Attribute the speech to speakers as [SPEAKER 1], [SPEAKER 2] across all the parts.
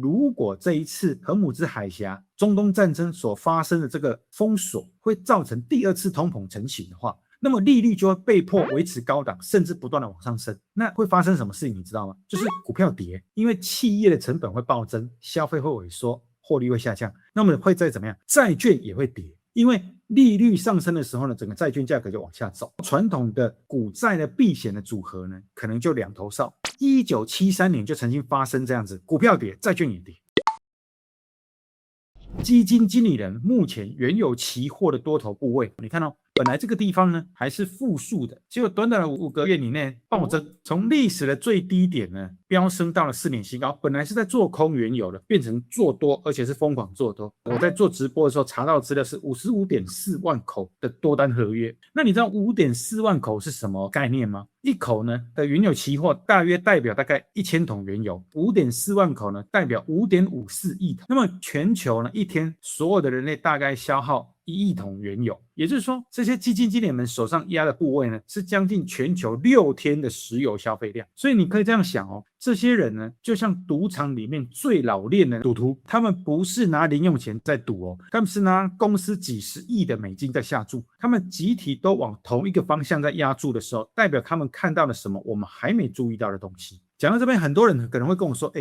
[SPEAKER 1] 如果这一次荷姆兹海峡、中东战争所发生的这个封锁会造成第二次通膨成型的话，那么利率就会被迫维持高档，甚至不断的往上升。那会发生什么事情你知道吗？就是股票跌，因为企业的成本会暴增，消费会萎缩，获利会下降，那么会再怎么样？债券也会跌。因为利率上升的时候呢，整个债券价格就往下走。传统的股债的避险的组合呢，可能就两头烧。1973年就曾经发生这样子，股票跌，债券也跌。基金经理人目前原有期货的多头部位，你看到本来这个地方呢还是负数的，结果短短的5个月以内暴增，从历史的最低点呢飙升到了4年新高。本来是在做空原油的，变成做多，而且是疯狂做多。我在做直播的时候查到资料是 55.4 万口的多单合约。那你知道 5.4 万口是什么概念吗？一口呢的原油期货大约代表大概1000桶原油， 5.4 万口呢代表 5.54 亿桶。那么全球呢一天所有的人类大概消耗1亿桶原油，也就是说这些基金经理们手上压的部位呢是将近全球6天的石油消费量。所以你可以这样想哦，这些人呢就像赌场里面最老练的赌徒，他们不是拿零用钱在赌哦，他们是拿公司几十亿的美金在下注，他们集体都往同一个方向在压注的时候，代表他们看到了什么我们还没注意到的东西。讲到这边，很多人可能会跟我说，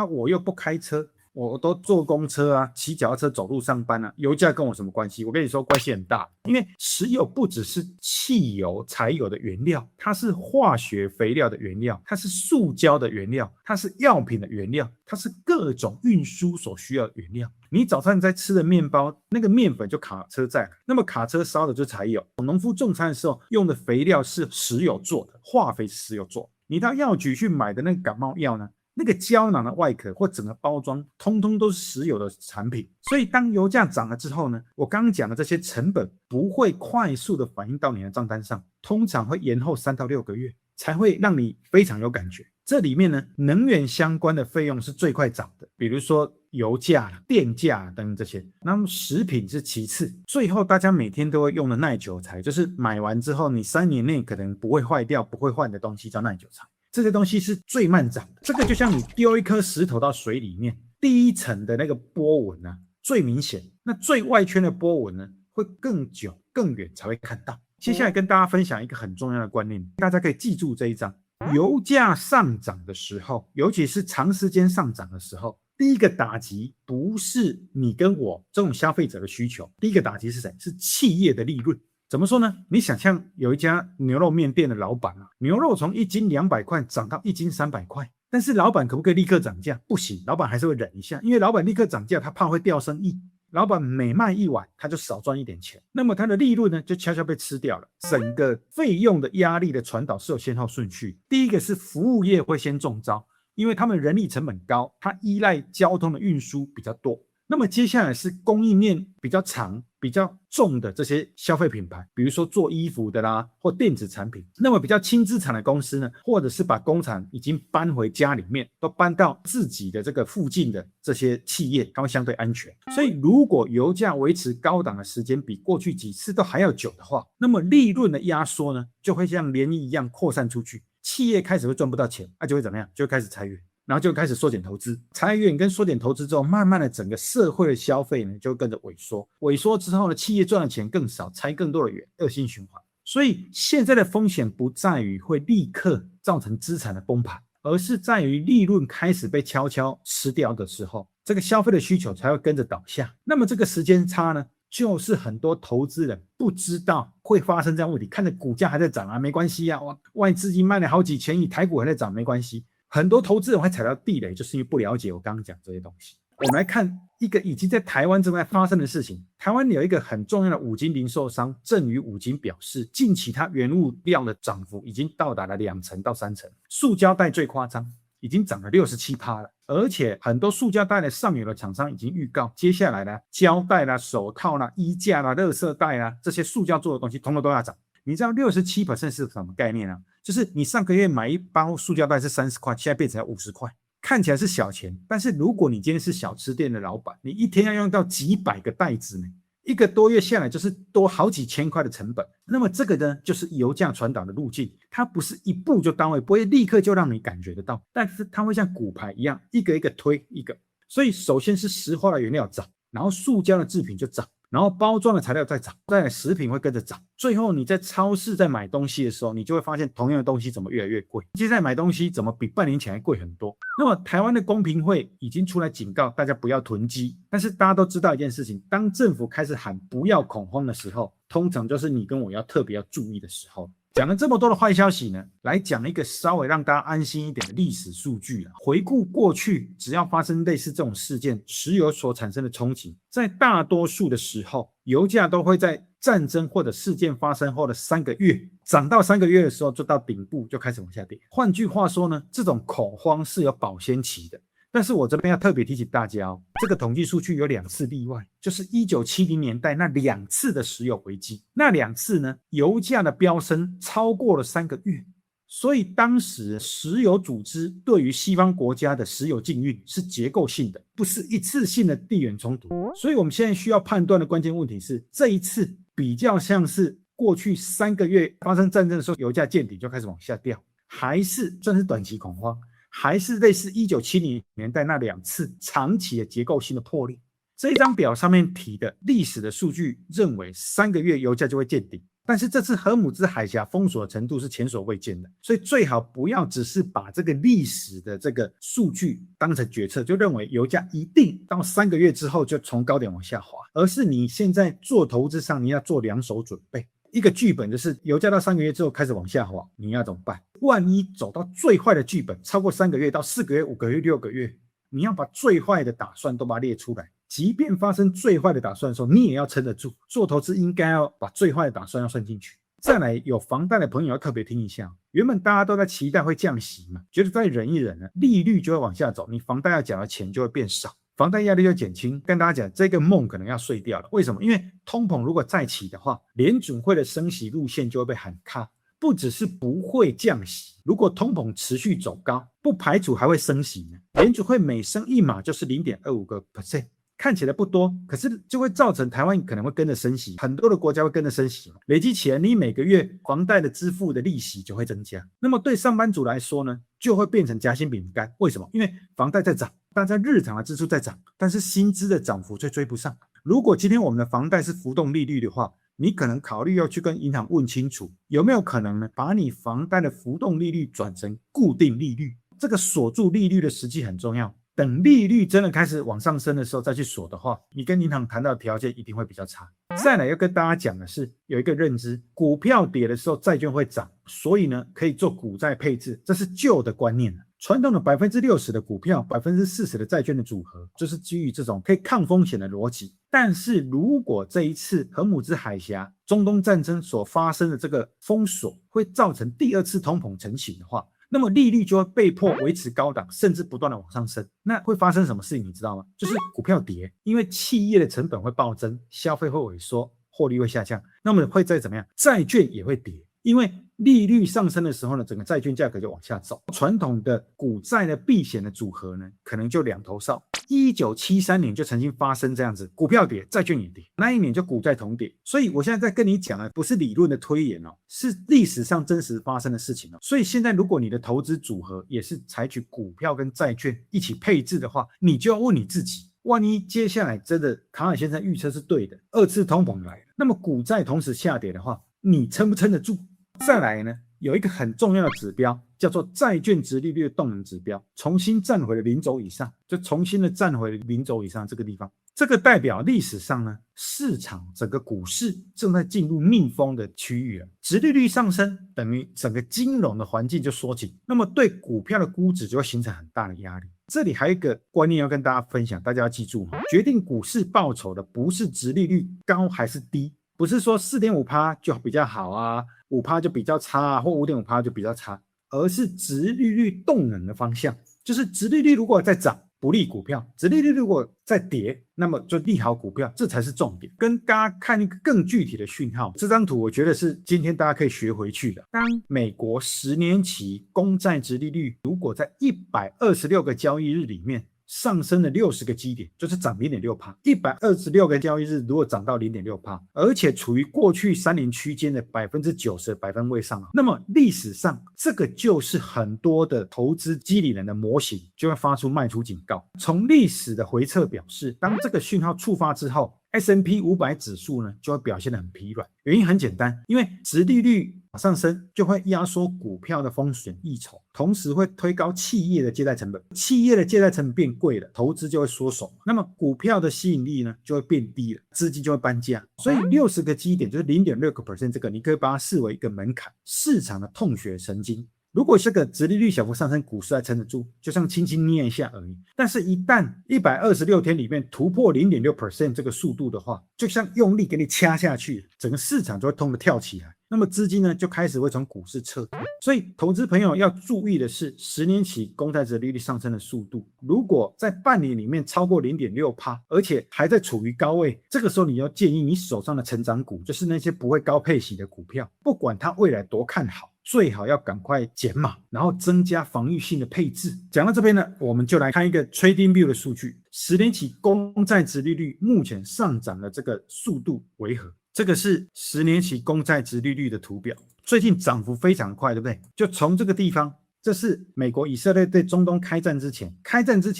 [SPEAKER 1] 我又不开车，我都坐公车啊，骑脚踏车走路上班啊，油价跟我什么关系？我跟你说关系很大，因为石油不只是汽油、柴油的原料，它是化学肥料的原料，它是塑胶的原料，它是药品的原料，它是各种运输所需要的原料。你早餐在吃的面包，那个面粉就卡车载，那么卡车烧的就是柴油。农夫种餐的时候用的肥料是石油做的，化肥是石油做的。你到药局去买的那个感冒药呢，那个胶囊的外壳或整个包装通通都是石油的产品。所以当油价涨了之后呢，我刚刚讲的这些成本不会快速的反映到你的账单上，通常会延后3到6个月才会让你非常有感觉。这里面呢，能源相关的费用是最快涨的，比如说油价、电价等等这些。那么食品是其次，最后大家每天都会用的耐久材，就是买完之后你3年内可能不会坏掉、不会换的东西叫耐久材。这些东西是最慢涨的。这个就像你丢一颗石头到水里面，第一层的那个波纹啊最明显，那最外圈的波纹呢会更久、更远才会看到。接下来跟大家分享一个很重要的观念，大家可以记住这一章。油价上涨的时候，尤其是长时间上涨的时候，第一个打击不是你跟我这种消费者的需求，第一个打击是谁？是企业的利润。怎么说呢？你想象有一家牛肉面店的老板啊，牛肉从1斤200块涨到1斤300块，但是老板可不可以立刻涨价？不行，老板还是会忍一下，因为老板立刻涨价，他怕会掉生意。老板每卖一碗，他就少赚一点钱，那么他的利润呢，就悄悄被吃掉了。整个费用的压力的传导是有先后顺序，第一个是服务业会先中招，因为他们人力成本高，他依赖交通的运输比较多。那么接下来是供应链比较长、比较重的这些消费品牌，比如说做衣服的啦，或电子产品。那么比较轻资产的公司呢，或者是把工厂已经搬回家里面，都搬到自己的这个附近的这些企业，它会相对安全。所以如果油价维持高档的时间比过去几次都还要久的话，那么利润的压缩呢，就会像涟漪一样扩散出去，企业开始会赚不到钱，那就会怎么样？就会开始裁员。然后就开始缩减投资，裁员跟缩减投资之后，慢慢的整个社会的消费呢就跟着萎缩，萎缩之后呢，企业赚的钱更少，裁更多的员，恶性循环。所以现在的风险不在于会立刻造成资产的崩盘，而是在于利润开始被悄悄吃掉的时候，这个消费的需求才会跟着倒下。那么这个时间差呢，就是很多投资人不知道会发生这样的问题，看着股价还在涨啊，没关系啊，外资金卖了好几千亿，台股还在涨，没关系。很多投资人会踩到地雷，就是因为不了解我刚刚讲这些东西。我们来看一个已经在台湾正在发生的事情。台湾有一个很重要的五金零售商正宇五金表示，近期它原物料的涨幅已经到达了2成到3成，塑胶袋最夸张，已经涨了67%了。而且很多塑胶袋的上游的厂商已经预告，接下来呢，胶带啦、手套啦、衣架啦、垃圾袋啦，这些塑胶做的东西统统都要涨。你知道 67% 是什么概念啊？就是你上个月买一包塑胶袋是30块，现在变成50块，看起来是小钱，但是如果你今天是小吃店的老板，你一天要用到几百个袋子呢，1个多月下来就是多好几千块的成本。那么这个呢，就是油价传导的路径，它不是一步就到位，不会立刻就让你感觉得到，但是它会像骨牌一样，一个一个推一个。所以首先是石化的原料涨，然后塑胶的制品就涨，然后包装的材料再涨，再来食品会跟着涨，最后你在超市在买东西的时候，你就会发现同样的东西怎么越来越贵，现在买东西怎么比半年前还贵很多。那么台湾的公平会已经出来警告大家不要囤积，但是大家都知道一件事情，当政府开始喊不要恐慌的时候，通常就是你跟我要特别要注意的时候。讲了这么多的坏消息呢，来讲一个稍微让大家安心一点的历史数据啊。回顾过去，只要发生类似这种事件，石油所产生的冲击，在大多数的时候，油价都会在战争或者事件发生后的3个月，涨到3个月的时候就到顶部，就开始往下跌。换句话说呢，这种恐慌是有保鲜期的。但是我这边要特别提醒大家哦，这个统计数据有2次例外，就是1970年代那2次的石油危机，那2次呢，油价的飙升超过了3个月，所以当时石油组织对于西方国家的石油禁运是结构性的，不是一次性的地缘冲突。所以我们现在需要判断的关键问题是，这一次比较像是过去3个月发生战争的时候，油价见顶就开始往下掉，还是算是短期恐慌，还是类似1970年代那2次长期的结构性的破裂。这一张表上面提的历史的数据认为3个月油价就会见顶，但是这次荷姆兹海峡封锁的程度是前所未见的，所以最好不要只是把这个历史的这个数据当成决策，就认为油价一定到3个月之后就从高点往下滑，而是你现在做投资上你要做2手准备。一个剧本就是油价到3个月之后开始往下滑，你要怎么办？万一走到最坏的剧本，超过3个月到4个月、5个月、6个月，你要把最坏的打算都把它列出来。即便发生最坏的打算的时候，你也要撑得住。做投资应该要把最坏的打算要算进去。再来，有房贷的朋友要特别听一下，原本大家都在期待会降息嘛，觉得再忍一忍呢，利率就会往下走，你房贷要缴的钱就会变少，房贷压力就减轻。跟大家讲，这个梦可能要碎掉了。为什么？因为通膨如果再起的话，联准会的升息路线就会被喊卡，不只是不会降息，如果通膨持续走高，不排除还会升息呢。联准会每升1码就是 0.25%，看起来不多，可是就会造成台湾可能会跟着升息，很多的国家会跟着升息，累积起来你每个月房贷的支付的利息就会增加。那么对上班族来说呢，就会变成夹心饼干。为什么？因为房贷在涨，大家日常的支出在涨，但是薪资的涨幅却追不上。如果今天我们的房贷是浮动利率的话，你可能考虑要去跟银行问清楚，有没有可能呢，把你房贷的浮动利率转成固定利率。这个锁住利率的时机很重要，等利率真的开始往上升的时候再去锁的话，你跟银行谈到的条件一定会比较差。再来要跟大家讲的是，有一个认知，股票跌的时候债券会涨，所以呢可以做股债配置，这是旧的观念。传统的 60% 的股票 40% 的债券的组合，就是基于这种可以抗风险的逻辑。但是如果这一次荷姆兹海峡中东战争所发生的这个封锁会造成第2次通膨成型的话，那么利率就会被迫维持高档，甚至不断的往上升。那会发生什么事情你知道吗？就是股票跌，因为企业的成本会暴增，消费会萎缩，获利会下降，那么会再怎么样？债券也会跌，因为利率上升的时候呢，整个债券价格就往下走。传统的股债的避险的组合呢，可能就两头烧。1973年就曾经发生这样子，股票跌，债券也跌，那一年就股债同跌。所以我现在在跟你讲的不是理论的推演哦，是历史上真实发生的事情哦。所以现在如果你的投资组合也是采取股票跟债券一起配置的话，你就要问你自己，万一接下来真的卡尔先生预测是对的，2次通膨来了，那么股债同时下跌的话，你撑不撑得住？再来呢，有一个很重要的指标叫做债券殖利率的动能指标，重新站回了0轴以上，就重新的站回了0轴以上这个地方。这个代表历史上呢，市场整个股市正在进入逆风的区域了。殖利率上升等于整个金融的环境就缩紧，那么对股票的估值就会形成很大的压力。这里还有一个观念要跟大家分享，大家要记住，决定股市报酬的不是殖利率高还是低，不是说 4.5% 就比较好啊，5% 就比较差啊，或 5.5% 就比较差，而是殖利率动能的方向。就是殖利率如果在涨，不利股票；殖利率如果在跌，那么就利好股票，这才是重点。跟大家看一个更具体的讯号，这张图我觉得是今天大家可以学回去的。当美国10年期公债殖利率如果在126个交易日里面上升了60个基点，就是涨 0.6%。126个交易日如果涨到 0.6%， 而且处于过去3年区间的 90% 的百分位上，那么历史上这个就是很多的投资经理人的模型就会发出卖出警告。从历史的回测表示，当这个讯号触发之后， S&P 500指数呢就会表现得很疲软。原因很简单，因为殖利率上升就会压缩股票的风险溢酬，同时会推高企业的借贷成本。企业的借贷成本变贵了，投资就会缩手，那么股票的吸引力呢就会变低了，资金就会搬家。所以60个基点就是 0.6%， 这个你可以把它视为一个门槛，市场的痛觉神经。如果这个殖利率小幅上升，股市还撑得住，就像轻轻捏一下而已。但是，一旦126天里面突破 0.6% 这个速度的话，就像用力给你掐下去，整个市场就会痛得跳起来。那么资金呢就开始会从股市撤退。所以投资朋友要注意的是，10年期公债殖利率上升的速度，如果在半年里面超过 0.6%， 而且还在处于高位，这个时候你要建议你手上的成长股，就是那些不会高配息的股票，不管它未来多看好，最好要赶快减码，然后增加防御性的配置。讲到这边呢，我们就来看一个 TradingView 的数据，10年期公债殖利率目前上涨的这个速度为何？这个是10年期公债殖利率的图表，最近涨幅非常快，对不对？就从这个地方，这是美国以色列对中东开战之前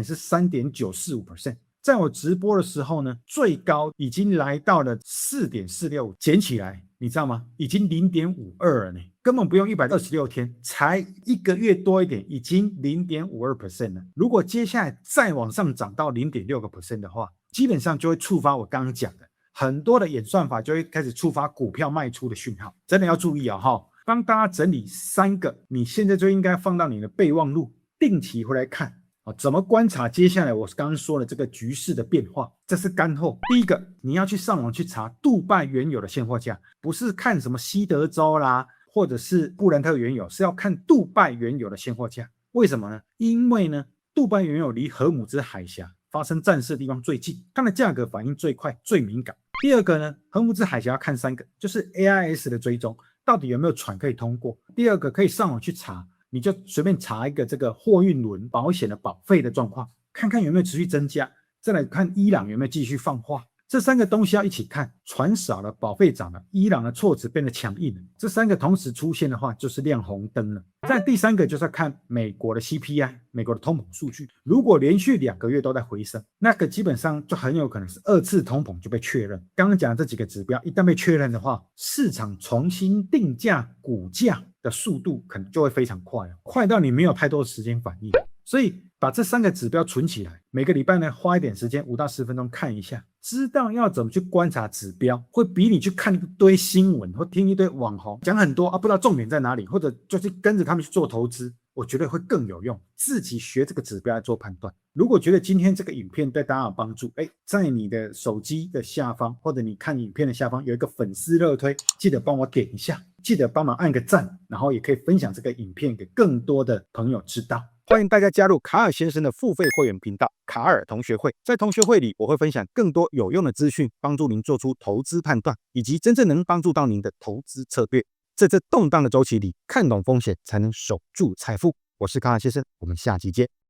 [SPEAKER 1] 是 3.945%。在我直播的时候呢，最高已经来到了 4.465， 捡起来你知道吗？已经 0.52 了呢，根本不用126天，才1个月多一点，已经 0.52% 了。如果接下来再往上涨到 0.6% 的话，基本上就会触发我刚刚讲的很多的演算法，就会开始触发股票卖出的讯号。真的要注意啊！帮大家整理3个，你现在就应该放到你的备忘录，定期回来看。怎么观察接下来我刚刚说的这个局势的变化？这是干货。第一个，你要去上网去查杜拜原油的现货价，不是看什么西德州啦，或者是布兰特原油，是要看杜拜原油的现货价。为什么呢？因为呢，杜拜原油离荷姆兹海峡发生战事的地方最近，它的价格反应最快、最敏感。第二个呢，荷姆兹海峡要看3个，就是 AIS 的追踪，到底有没有船可以通过。第二个，可以上网去查。你就随便查一个这个货运轮保险的保费的状况，看看有没有持续增加，再来看伊朗有没有继续放话。这3个东西要一起看，船少了，保费涨了，伊朗的措辞变得强硬了，这3个同时出现的话，就是亮红灯了。再第3个就是要看美国的 CPI， 美国的通膨数据，如果连续2个月都在回升，那个基本上就很有可能是2次通膨就被确认。刚刚讲的这几个指标一旦被确认的话，市场重新定价股价的速度可能就会非常快，快到你没有太多的时间反应。所以把这3个指标存起来，每个礼拜呢花一点时间5到10分钟看一下，知道要怎么去观察指标，会比你去看一堆新闻或听一堆网红讲很多不知道重点在哪里，或者就是跟着他们去做投资，我觉得会更有用。自己学这个指标来做判断。如果觉得今天这个影片对大家有帮助，在你的手机的下方或者你看影片的下方有一个粉丝热推，记得帮我点一下，记得帮忙按个赞，然后也可以分享这个影片给更多的朋友知道。欢迎大家加入卡尔先生的付费会员频道卡尔同学会，在同学会里我会分享更多有用的资讯，帮助您做出投资判断，以及真正能帮助到您的投资策略。在这动荡的周期里，看懂风险才能守住财富。我是卡尔先生，我们下期见。